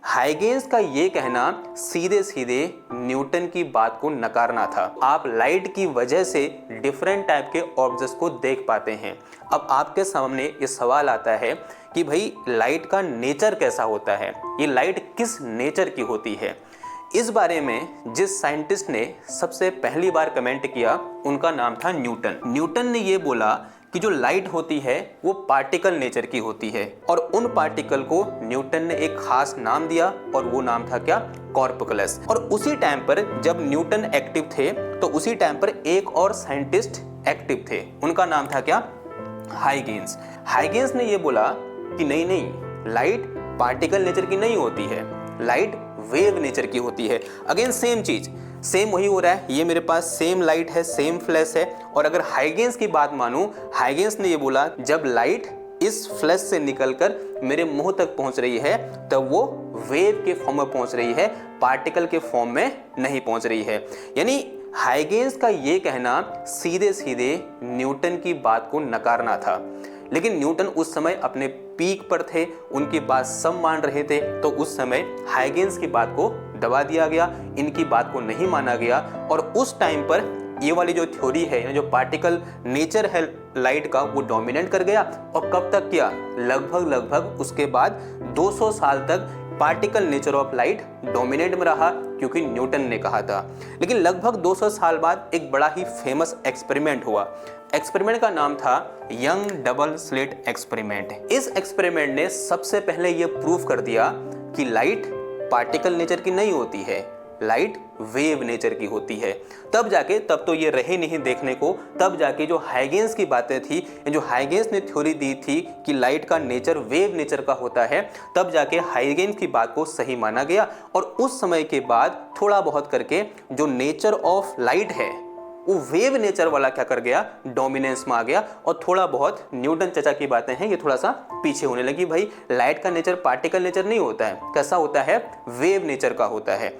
Huygens का ये कहना सीधे सीधे न्यूटन की बात को नकारना था। आप लाइट की वजह से डिफरेंट टाइप के ऑब्जेक्ट्स को देख पाते हैं। अब आपके सामने ये सवाल आता है कि भाई लाइट का नेचर कैसा होता है, ये लाइट किस नेचर की होती है। इस बारे में जिस साइंटिस्ट ने सबसे पहली बार कमेंट किया उनका नाम था न्यूटन। न्यूटन ने ये बोला कि जो लाइट होती है वो पार्टिकल नेचर की होती है और उन पार्टिकल को न्यूटन ने एक खास नाम दिया और वो नाम था क्या, कॉर्पकुलस। और उसी टाइम पर जब न्यूटन एक्टिव थे तो उसी टाइम पर एक और साइंटिस्ट एक्टिव थे, उनका नाम था क्या, हाइगेंस। हाइगेंस ने ये बोला कि नहीं, लाइट पार्टिकल नेचर की नहीं होती है, लाइट वेव नेचर की होती है। अगेन सेम चीज, सेम वही हो रहा है, ये मेरे पास सेम लाइट है, सेम फ्लैश है। और अगर हाइगेंस की बात मानूं, हाइगेंस ने ये बोला जब लाइट इस फ्लैश से निकलकर मेरे मुंह तक पहुंच रही है तब वो वेव के फॉर्म में पहुंच रही है, पार्टिकल के फॉर्म में नहीं पहुंच रही है। यानी हाइगेंस का ये कहना सीधे सीधे न्यूटन की बात को नकारना था। लेकिन न्यूटन उस समय अपने पीक पर थे, उनकी बात सब मान रहे थे, तो उस समय हाइगेंस की बात को दबा दिया गया, इनकी बात को नहीं माना गया। और उस टाइम पर ये वाली जो थ्योरी है, जो पार्टिकल नेचर है लाइट का, वो डोमिनेट कर गया। और कब तक किया, लगभग उसके बाद 200 साल तक particle nature of light dominate में रहा, क्योंकि न्यूटन ने कहा था। लेकिन लगभग 200 साल बाद एक बड़ा ही फेमस एक्सपेरिमेंट हुआ। एक्सपेरिमेंट का नाम था यंग डबल स्लिट एक्सपेरिमेंट। इस एक्सपेरिमेंट ने सबसे पहले यह प्रूव कर दिया कि लाइट पार्टिकल नेचर की नहीं होती है, लाइट वेव नेचर की होती है। तब तो ये रहे नहीं देखने को, तब जाके जो हाइगेंस की बातें थी, जो हाइगेंस ने थ्योरी दी थी कि लाइट का नेचर वेव नेचर का होता है, तब जाके हाइगेंस की बात को सही माना गया। और उस समय के बाद थोड़ा बहुत करके जो नेचर ऑफ लाइट है वो वेव नेचर वाला क्या कर गया, डोमिनेंस में आ गया। और थोड़ा बहुत न्यूटन चाचा की बातें हैं, ये थोड़ा सा पीछे होने लगी। भाई लाइट का नेचर पार्टिकल नेचर नहीं होता है, कैसा होता है, वेव नेचर का होता है।